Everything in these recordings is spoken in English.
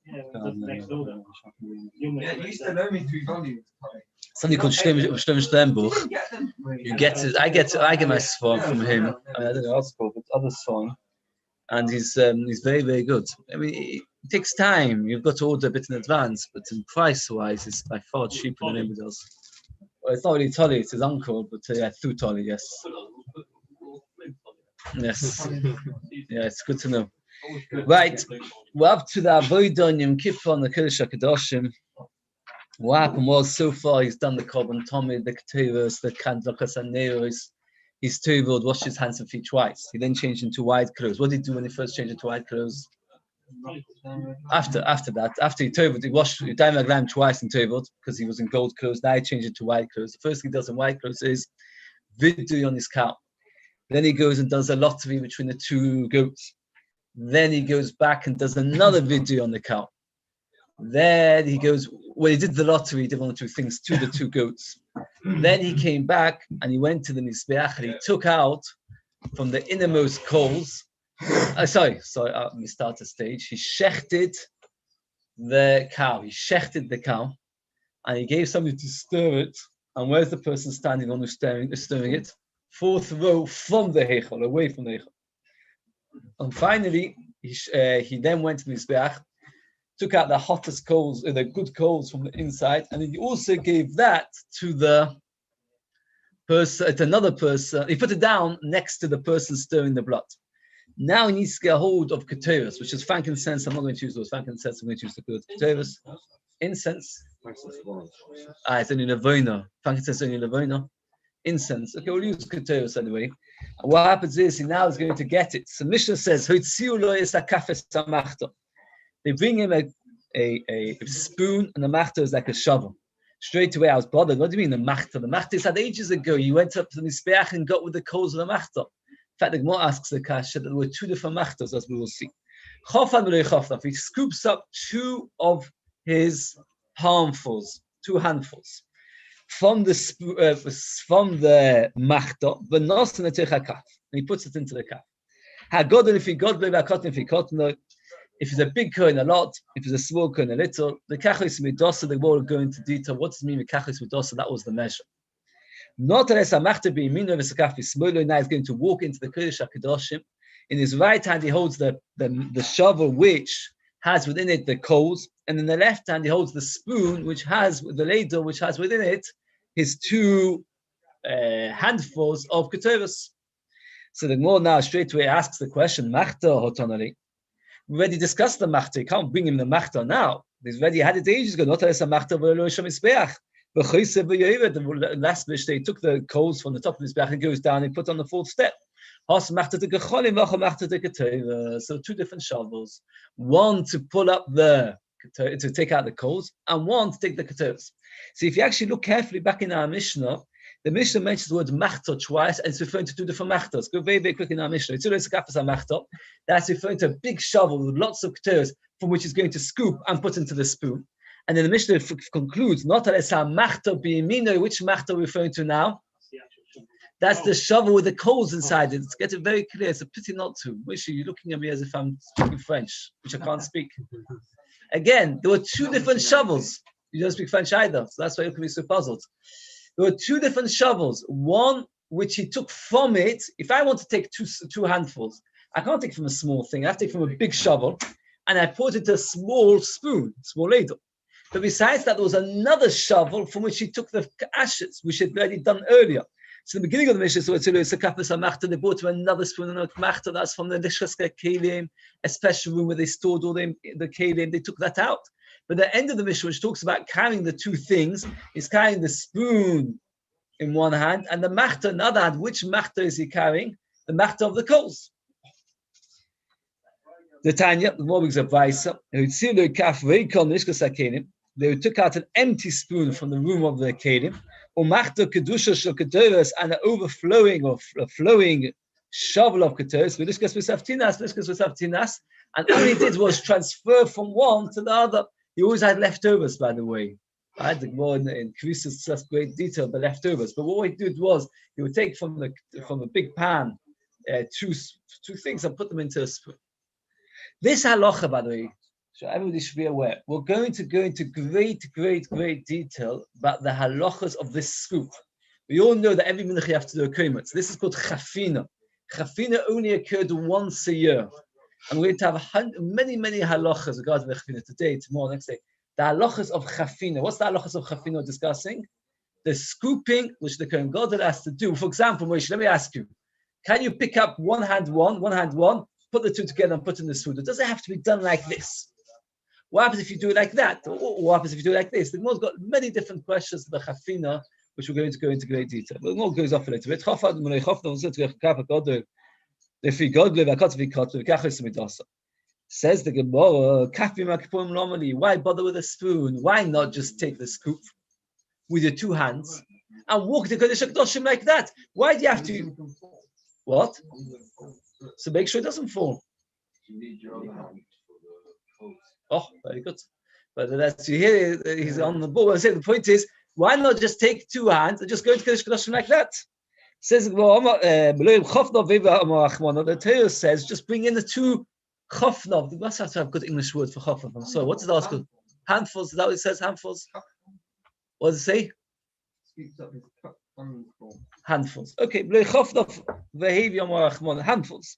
next door. Yeah, you used to know me through volumes. Something called Shlomo Steinberg. You get it. I get my song from him. I don't know how but other song, and he's very, very good. I mean, it takes time. You've got to order a bit in advance, but in price-wise, it's by far cheaper than anybody else. Well, it's not really Tolly, it's his uncle, but through Tolly, yes. Yes. Yeah, it's good to know. Right, we're up to the Avodah on Yom Kippur on the Kodesh HaKadoshim. What happened was, so far, he's done the Korban Tomid, the Ketuvos, the Kandlakas and Neros. He's tuved, washed his hands and feet twice. He then changed into white clothes. What did he do when he first changed into white clothes? After he tuved, he washed Daimaglam twice in tuved because he was in gold clothes. Now he changed into white clothes. The first thing he does in white clothes is vidui on his cow. Then he goes and does a lottery between the two goats. Then he goes back and does another vidui on the cow. Then he goes, well, he did the lottery, he did one or two things to the two goats. Then he came back and he went to the Mizbeach and he took out from the innermost coals. Let me start the stage. He shechted the cow. And he gave somebody to stir it. And where's the person standing on who's stirring it? Fourth row from the Heichel, away from the Heichel. And finally, he then went to the Mizbeach, took out the hottest coals, the good coals from the inside, and he also gave that to the person, to another person. He put it down next to the person stirring the blood. Now he needs to get a hold of ketuvos, which is frankincense. I'm not going to use those frankincense. I'm going to use the good ketuvos. Incense. It's only levona. Frankincense only levona. Incense. Okay, we'll use ketuvos anyway. And what happens is he now is going to get it. So Mishnah says, they bring him a spoon, and the machta is like a shovel. Straight away, I was bothered. What do you mean the machta? The machta is had ages ago. He went up to the Mizbeach and got with the coals of the machta. In fact, the Gemara asks the kasha that there were two different machtas, as we will see. He scoops up two of his handfuls from the machta, and he puts it into the kaf. If it's a big kohen, a lot. If it's a small kohen, a little. The kachos midosa, the Gemara will go into detail. What does it mean with kachos midosa? That was the measure. Not unless amachta b'yamino v'sakaf b'smolo. Now he's going to walk into the Kodesh HaKadoshim. In his right hand, he holds the shovel, which has within it the coals, and in the left hand, he holds the spoon, which has the ladle, which has within it his two handfuls of ketuvos. So the Gemara now straight away asks the question: Machta hotonali. We already discussed the machta. You can't bring him the machta now. He's already had it ages ago. Not as a machta v'lo shom mizbeach. The last wish they took the coals from the top of his back and goes down and put on the fourth step. So two different shovels. One to pull up to take out the coals, and one to take the ketuvos. So if you actually look carefully back in our Mishnah, the Mishnah mentions the word machta twice, and it's referring to two different machtas. Go very, very quick in our Mishnah. That's referring to a big shovel with lots of ketuvos from which he's going to scoop and put into the spoon. And then the Mishnah concludes, not unless machta b'yamino. Which machta are we referring to now? That's the shovel with the coals inside it. It's getting very clear. It's a pity not to. Wish you're looking at me as if I'm speaking French, which I can't speak. Again, there were two different shovels. You don't speak French either, so that's why you can be so puzzled. There were two different shovels. One which he took from it. If I want to take two handfuls, I can't take from a small thing. I have to take from a big shovel, and I put it into a small spoon, small ladle. But besides that, there was another shovel from which he took the ashes, which he had already done earlier. So in the beginning of the Mishnah, they brought him another spoon and a machta. That's from the Lishkaska Kelim, a special room where they stored all the Kelim. They took that out. But the end of the Mishnah, which talks about carrying the two things, is carrying the spoon in one hand and the machta in the other hand. Which machta is he carrying? The machta of the coals. The Tanya, the Morbigs of Vaisa, they took out an empty spoon from the room of the Kelim, and an overflowing or flowing shovel of ketuvos, and all he did was transfer from one to the other. He always had leftovers, by the way. I had the more in Chris discussed great detail the leftovers, but what he did was he would take from a big pan two things and put them into a spoon. This halacha, by the way, so everybody should be aware. We're going to go into great detail about the halachas of this scoop. We all know that every minute you have to do a komet. So this is called chafina. Chafina only occurred once a year. And we're going to have many halachas regarding the chafina today, tomorrow, next day. The halachas of chafina. What's the halachas of chafina we're discussing? The scooping, which the Kohen Gadol has to do. For example, Moshe, let me ask you, can you pick up one hand one, put the two together and put in the suda? Does it have to be done like this? What happens if you do it like that? Or what happens if you do it like this? The Gemara's got many different questions to the chafina, which we're going to go into great detail. But the Gemara goes off a little bit. Says the Gemara, normally, why bother with a spoon? Why not just take the scoop with your two hands and walk the Kodesh HaKadoshim like that? Why do you have to? What? So make sure it doesn't fall. Oh, very good. But that's, you hear he's on the ball. I say the point is, why not just take two hands and just go to Kodesh HaKadoshim like that? Says the Torah says, just bring in the two chofnov. You must have to have good English word for chofnov. I'm sorry. What does that called? Handfuls. Is that what it says? Handfuls. What does it say? Handfuls. Okay. Handfuls.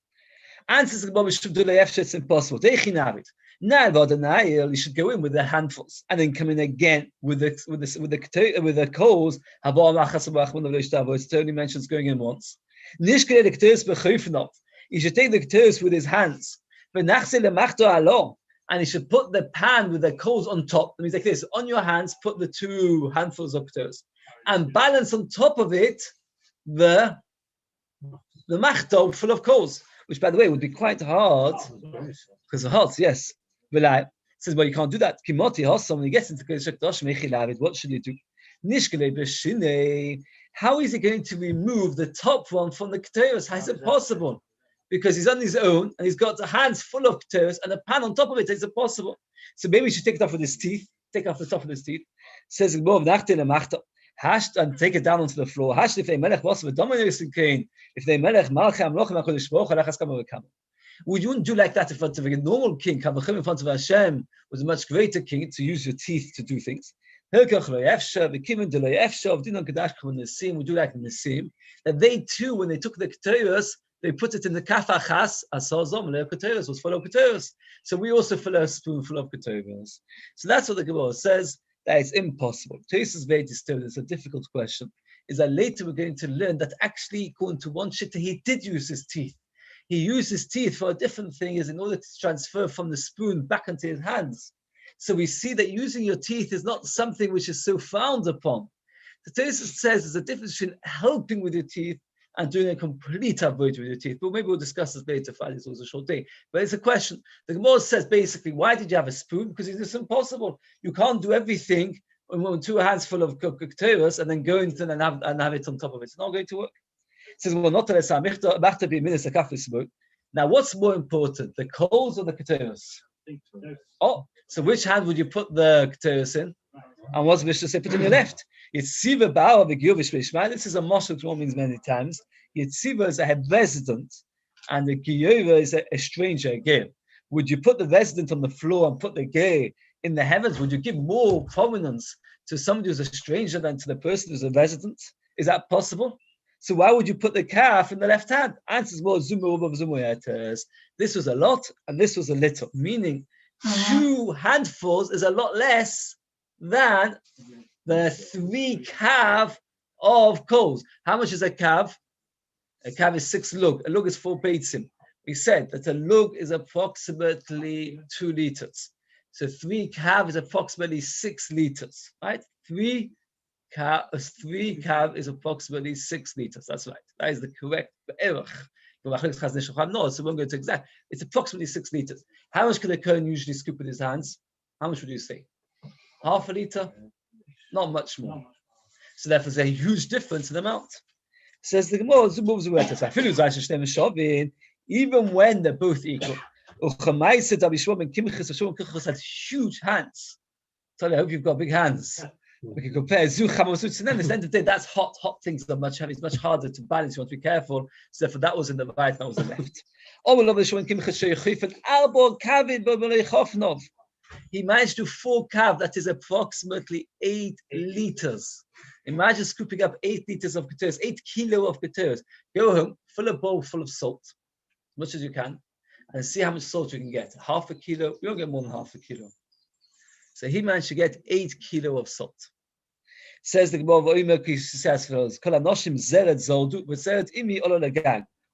Answers the Gemara should do it's impossible. Now you should go in with the handfuls and then come in again with the coals. It only mentions going in once. You should take the keteris with his hands. And he should put the pan with the coals on top. That means like this: on your hands, put the two handfuls of keteris, and balance on top of it the machto full of coals. Which, by the way, would be quite hard because of hearts. Yes, but says, well, you can't do that. Kimoti hosom when he gets into Kodesh HaKadoshim, what should you do? How is he going to remove the top one from the keteris? How is it possible? Because he's on his own and he's got the hands full of keteris and a pan on top of it. It's impossible. So maybe he should take it off with his teeth. Take off the top of his teeth. Says hashed and take it down onto the floor. Hashed if they melech was with dominus in Cain. If they melech malcham lochim HaKadosh Baruch Hu halachas kama v'kama. Would you wouldn't do like that in front of a normal king? Kavachim in front of Hashem was a much greater king to use your teeth to do things. We do like in the Nisim, that they too, when they took the keteris, they put it in the kafachas, asazom, keteris was full of keteris. So we also fill a spoonful of keteris. So that's what the Gemara says, that it's impossible. It's a difficult question. Is that later we're going to learn that actually, according to one shitta, he did use his teeth. He used his teeth for a different thing, is in order to transfer from the spoon back into his hands. So we see that using your teeth is not something which is so frowned upon. The Torah says there's a difference between helping with your teeth and doing a complete avoid with your teeth. But maybe we'll discuss this later. Friday's always a short day. But it's a question. The Gemara says basically, why did you have a spoon? Because it's impossible. You can't do everything with two hands full of keteris and then go into and have it on top of it. It's not going to work. It says, well, not now, what's more important, the coals or the keteris? Oh, so which hand would you put the keteris in? And what's Mishnah say? Put in your left. Yitziva ba'al v'giyuv v'shmei. This is a mashal which one means many times. Yitziva is a resident, and the giyuv is a stranger again. Would you put the resident on the floor and put the gay in the heavens? Would you give more prominence to somebody who's a stranger than to the person who's a resident? Is that possible? So why would you put the calf in the left hand? Answers more this was a lot and this was a little, meaning 2 handfuls is a lot less than the 3 kav of coals. How much is a kav? A kav is 6 lug. A lug is 4 beitzim. We said that a lug is approximately 2 liters. So 3 kav is approximately 6 liters, right? 3 kav is approximately 6 liters. That's right. That is the correct erech. So we won't go to exact. It's approximately 6 liters. How much can a Kohen usually scoop with his hands? How much would you say? Half a liter? Not much more. So therefore, there's a huge difference in amount. Says the Gemara, even when they're both equal. Had huge hands. I hope you've got big hands. We can compare Zu Chamasut, and then at the end of the day, that's hot things are much heavy. It's much harder to balance. You want to be careful. So therefore, that was in the right, that was in the left. He managed to 4 kav, that is approximately 8 liters. Imagine scooping up 8 liters of keteros, 8 kilo of keteros. Go home, fill a bowl full of salt, as much as you can, and see how much salt you can get. Half a kilo, you won't get more than half a kilo. So he managed to get 8 kilo of salt. Says the Gemara, says for us,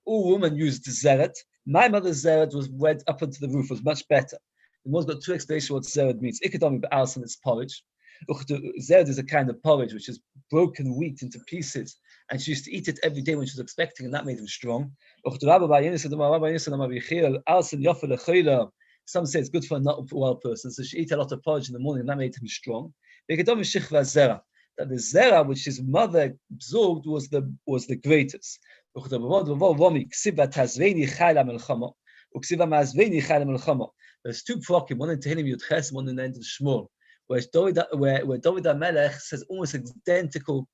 all women used zeret. My mother's zeret went up into the roof, was much better. The Gemara's got 2 explanations what zeret means. Ikodomi ba'alsan, it's porridge. Zerd is a kind of porridge which is broken wheat into pieces, and she used to eat it every day when she was expecting, and that made him strong. Some say it's good for a not well person, so she ate a lot of porridge in the morning, and that made him strong. That the zera which his mother absorbed was the greatest. There's 2 prokim, one in Tehillim Yud Ches, one in the end of Shmuel, where David HaMelech says almost identical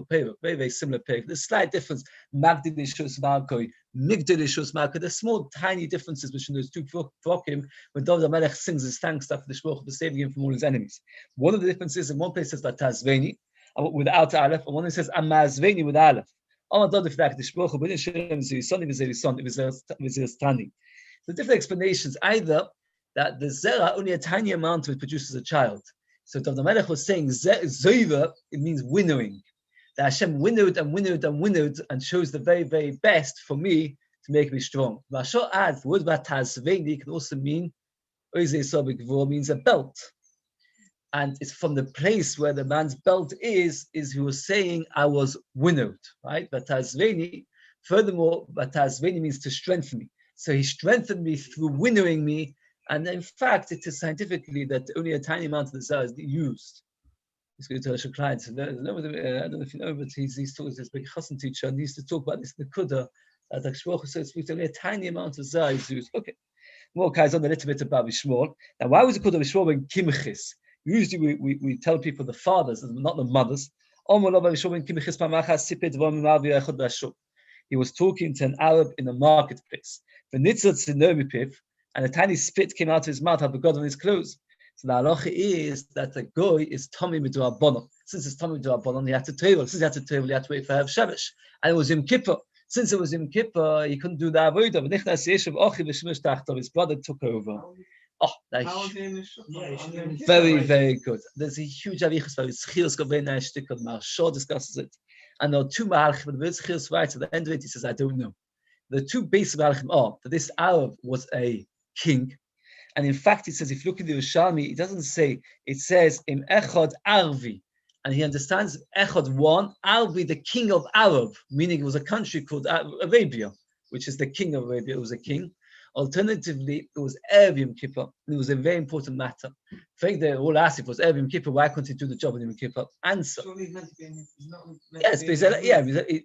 paper, very, very similar paper. There's a slight difference. Magdil Ishus Malkoi, Migdil Ishus Malkoi. There's small, tiny differences between those 2 prokim when David HaMelech sings his thanks stuff for the Shmuel for saving him from all his enemies. One of the differences in one place says Vatazveni without Aleph, and one place says Amazveni with Aleph. The different explanations, either that the zera, only a tiny amount of it produces a child. So David HaMelech was saying, zoiva, it means winnowing. That Hashem winnowed and winnowed and winnowed and chose the very, very best for me to make me strong. Mashal adds, the word vatazveni can also mean, means a belt. And it's from the place where the man's belt is he was saying, I was winnowed, right? Vatazveni, furthermore, vatazveni means to strengthen me. So he strengthened me through winnowing me. And in fact, it is scientifically that only a tiny amount of the zera is used. He's going to tell a client, I don't know if you know, but he's talking to this big chassan teacher, and he used to talk about this in the Kudah, that the Shmuel says only a tiny amount of zera is used. Okay. More guys on a little bit about Shmuel. Now, why was it called Shmuel when kimchis? Usually we tell people the fathers, not the mothers. He was talking to an Arab in a marketplace. And a tiny spit came out of his mouth, had God on his clothes. So the halacha is that the goy is Tommy Midrabanon. Since it's Tommy Midrabanon, he had to travel. Since he had to travel, he had to wait for Erev Shemesh. And it was Yom Kippur. Since it was Yom Kippur, he couldn't do the avodah. His brother took over. Oh, very, very good. There's a huge avichas by Yitzchiel's got very nice stick on Maharsha discusses it. And there are 2 mahalchim, but the Yitzchiel's writes at the end of it, he says, I don't know. The 2 basic mahalchim are that this Arab was a king. And in fact, it says, if you look at the Yerushalmi, it doesn't say, it says, Im Echad Arvi. And he understands Echad 1, Arvi, the king of Arab, meaning it was a country called Arabia, which is the king of Arabia, it was a king. Alternatively, it was Erev Yom Kippur, and it was a very important matter. I think they all asked if it was Erev Yom Kippur, why couldn't he do the job in Yom Kippur? Answer. Yes, but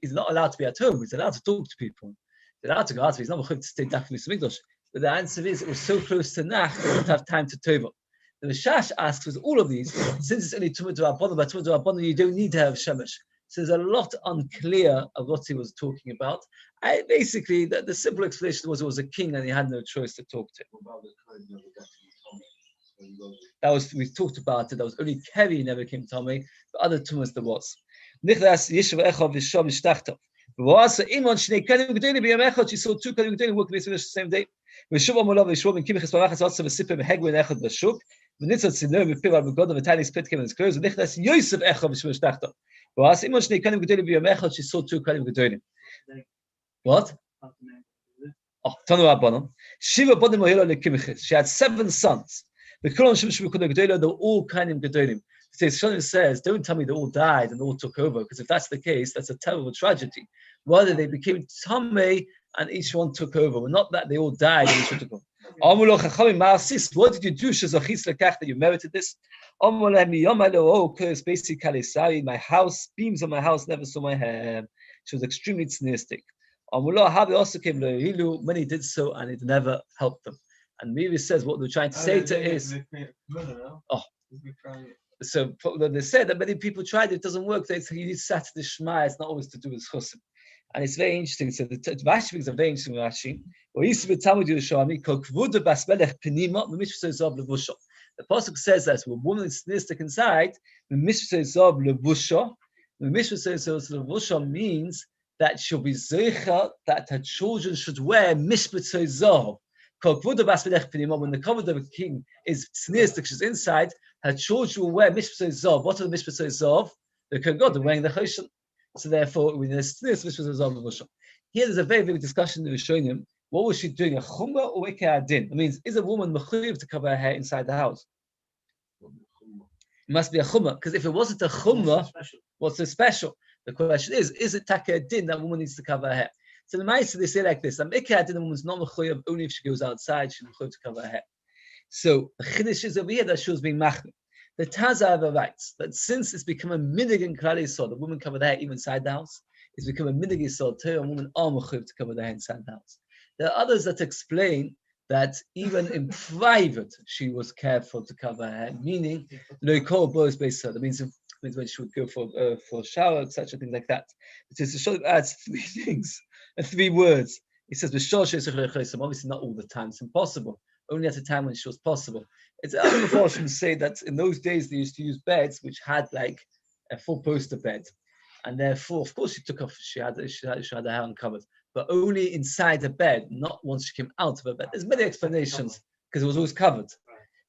he's not allowed to be at home, he's allowed to talk to people. He's allowed to go out, he's not allowed to stay back in the Mikdash. But the answer is, it was so close to Nach, they didn't have time to tova. The Rishash asks, with all of these, since it's only Tumah D'Rabbanan, but Tumah D'Rabbanan, you don't need to have Shemesh. So there's a lot unclear of what he was talking about. Basically, the simple explanation was it was a king and he had no choice to talk to. We talked about it. That was only Kerry never came to me, but other Tumas there was. She saw 2 Kalim Gedolim working the same day. He was talking what? Oh, she had 7 sons. They're all Kalim Gedolim. Shonim says, don't tell me they all died and all took over, because if that's the case, that's a terrible tragedy. Rather, they became Tomei and each one took over. Well, not that they all died and each one took over. What did you do, that you merited this? My house, beams on my house never saw my hair. She was extremely tznistic. Many did so and it never helped them. And Miri says what they're trying to say to is, So they said that many people tried it doesn't work. They say you need sat the shema. It's not always to do with chusim, and it's very interesting. So the Rashi is a very interesting Rashi. The pasuk says that when a woman is snistic inside, the mishpah means that she'll be zeicha that her children should wear mishpah zav. When the cover of a king is snistic, she's inside, her children will wear mishpah zav. What are the mishpah zav? The kagod, they're wearing the choshen. So therefore, when there's snistic mishpah zav levushah. Here there's a very big discussion in the Rishonim. What was she doing, a chumrah or ikei adin? It means, is a woman mechuyev to cover her hair inside the house? It must be a chumrah, because if it wasn't a chumrah, what's so special? The question is it taka adin that woman needs to cover her hair? So the Ma'aseh, they say like this: ikei adin, a woman's not mechuyev only if she goes outside, she's mechuyev to cover her hair. So the chiddush is over here that she was being machmir. The Tazava writes that since it's become a minig in Klal Yisrael, the woman covered her hair even inside the house. It's become a minig Yisrael too, a woman are mechuyev to cover their hair inside the house. There are others that explain that even in private, she was careful to cover her head, meaning, that means when she would go for a shower, etc., things like that. It is to show that adds three things, 3 words. It says, obviously not all the time, it's impossible, only at a time when she was possible. It's unfortunate to say that in those days they used to use beds which had like a full poster bed. And therefore, of course, she had her hair uncovered, but only inside the bed, not once she came out of her bed. There's many explanations because it was always covered.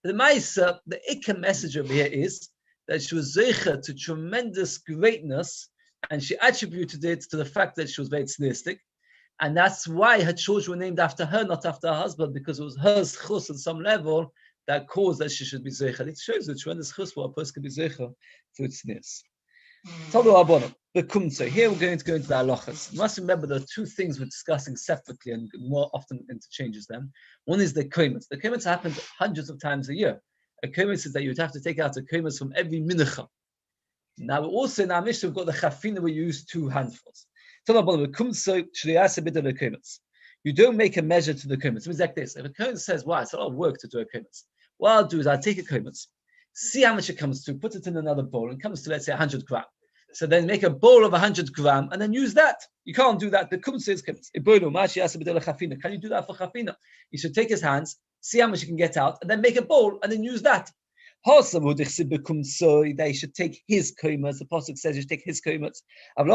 But the Ma'aseh, the Ikka message over here is that she was zeicha to tremendous greatness, and she attributed it to the fact that she was very tznistic, and that's why her children were named after her, not after her husband, because it was her chus on some level that caused that she should be zeicha. It shows the tremendous chus what a person can be zeicha through tznis. Here we're going to go into the halachas. You must remember there are 2 things we're discussing separately and more often interchanges them. One is the komitz. The komitz happens hundreds of times a year. A komitz is that you would have to take out a komitz from every mincha. Now also in our Mishnah we've got the chafina we use 2 handfuls. You don't make a measure to the komitz. It means like this. If a komitz says, wow, it's a lot of work to do a komitz. What I'll do is I'll take a komitz, see how much it comes to, put it in another bowl, and comes to, let's say, 100 grams. So then make a bowl of 100 grams and then use that. You can't do that. The kum says, can you do that for chafina? You should take his hands, see how much you can get out, and then make a bowl and then use that. That you should take his komas. The pasuk says you should take his komas. There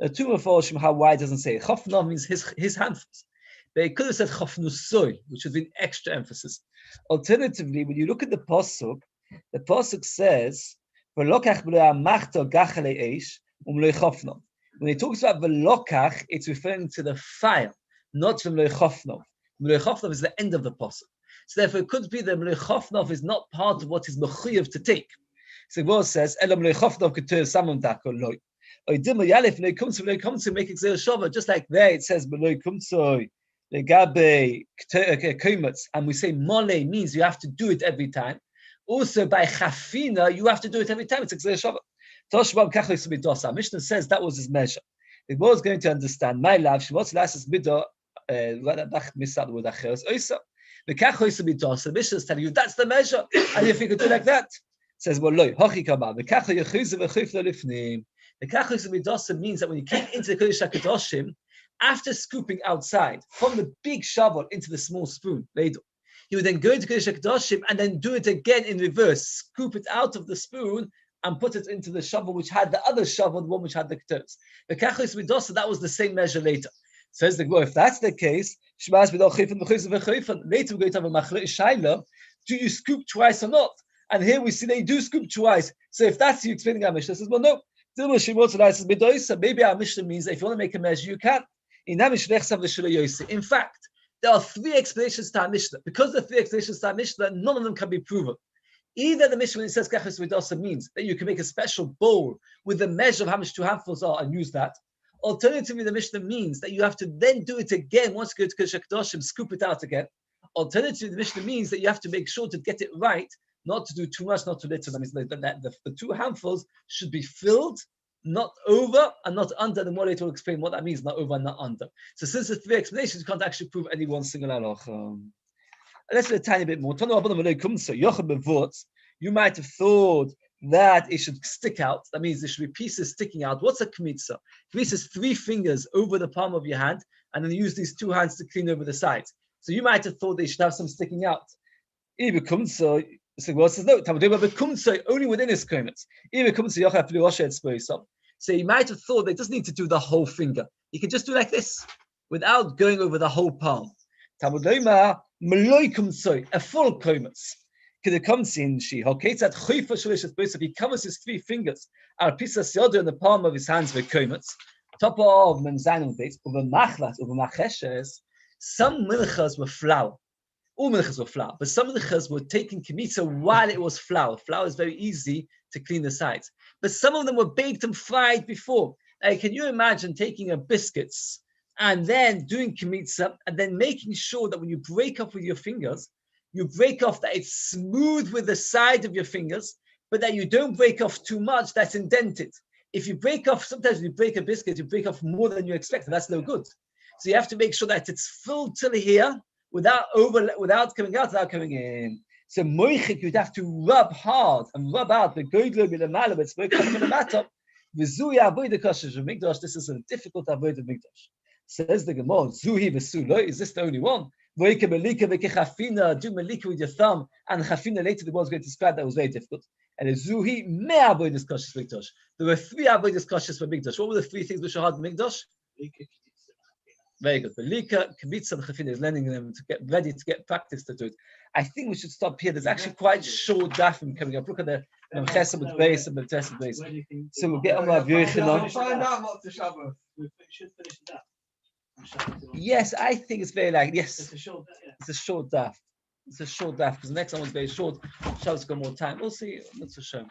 are 2 refarshim how why it doesn't say it. Chafnov means his handfuls. They could have said chafnusoi, which would be extra emphasis. Alternatively, when you look at the pasuk says, when he talks about velokach, it's referring to the fire, not from Mlechofnov. Mlechofnov is the end of the pasuk. So therefore, it could be that Mlechofnov is not part of what is mechuyev to take. So the says, "Ela Mlechofnov ketur samam dako loy." Oidim yalef leikumtzu make exer shava. Just like there, it says leikumtzu legabe komitz, and we say mole means you have to do it every time. Also, by chafina, you have to do it every time. It's exer shava. Toshbam kachos midos. Mishnah says that was his measure. The Gemara is going to understand. My love, shemotz lasses midah. Misad with acheres oisa. The kachos midos. The Mishnah is telling you that's the measure, and if you could do like that, it says well, loy hochi kama. The kachos yechuze v'chif lifnim. The kachos midos means that when you came into the kodesh hakadoshim, after scooping outside from the big shovel into the small spoon, you would then go into Kodesh HaKadoshim and then do it again in reverse. Scoop it out of the spoon and put it into the shovel which had the other shovel, the one which had the keters. The kachos midosa, that was the same measure later. Says the Gemara, if that's the case, later we're going to have a machlok shaila. Do you scoop twice or not? And here we see they do scoop twice. So if that's you explaining our Mishnah, says, well, no. Maybe our Mishnah means that if you want to make a measure, you can. In fact, there are 3 explanations to our Mishnah. Because the 3 explanations to our Mishnah, none of them can be proven. Either the Mishnah, when it says kachos midosa, means that you can make a special bowl with the measure of how much 2 handfuls are and use that. Alternatively, the Mishnah means that you have to then do it again once you go to Kodesh HaKadoshim, scoop it out again. Alternatively, the Mishnah means that you have to make sure to get it right, not to do too much, not too little. That means that the 2 handfuls should be filled, not over and not under. The more later will explain what that means, not over and not under. So since there's 3 explanations, you can't actually prove any one single halacha. Let's do a tiny bit more. You might have thought that it should stick out. That means there should be pieces sticking out. What's a kmitza? Kmitza is 3 fingers over the palm of your hand, and then you use these 2 hands to clean over the sides. So you might have thought they should have some sticking out. So says no, only within his kmitza. So you might have thought they just need to do the whole finger. You can just do like this without going over the whole palm. A full kmitza. If he covers his 3 fingers, in the palm of his hands with kmitza, top of menzayin dates, over machlas, over macheshes, some milchas were flour. All milchas were flour, but some milchas were taking kmitza while it was flour. Flour is very easy to clean the sides, but some of them were baked and fried before. Can you imagine taking a biscuits and then doing kmitza and then making sure that when you break off with your fingers, you break off that it's smooth with the side of your fingers, but that you don't break off too much that's indented. If you break off, sometimes when you break a biscuit, you break off more than you expect, and that's no good. So you have to make sure that it's filled till here without coming out, without coming in. So moichik, you'd have to rub hard and rub out the goydlo milamala, but it's very coming in the matter. Vizuya avoid the kashish of mikdash. This is a difficult avoid of mikdash. Says the Gemara, Zuhi v'sulo, is this the only one? Do melika with your thumb, and chafina later the world's going to describe that was very difficult. And Zuhi me avoid this kashish mikdash. There were 3 avoid this kashish for mikdash. What were the 3 things which are hard in mikdash? Very good. Belika, kibitza, and chafina is learning them to get ready to get practice to do it. I think we should stop here. There's actually quite short dafim coming up. Look at the chesed with Beis and the test with Beis. So we'll get on our Yehuda. Find out what's the Shabbos. We should finish that. Yes, I think it's very like yes. It's a short. Yeah. It's a short daf. It's a short daf because the next one was very short. Shabbos got more time. We'll see. That's for sure.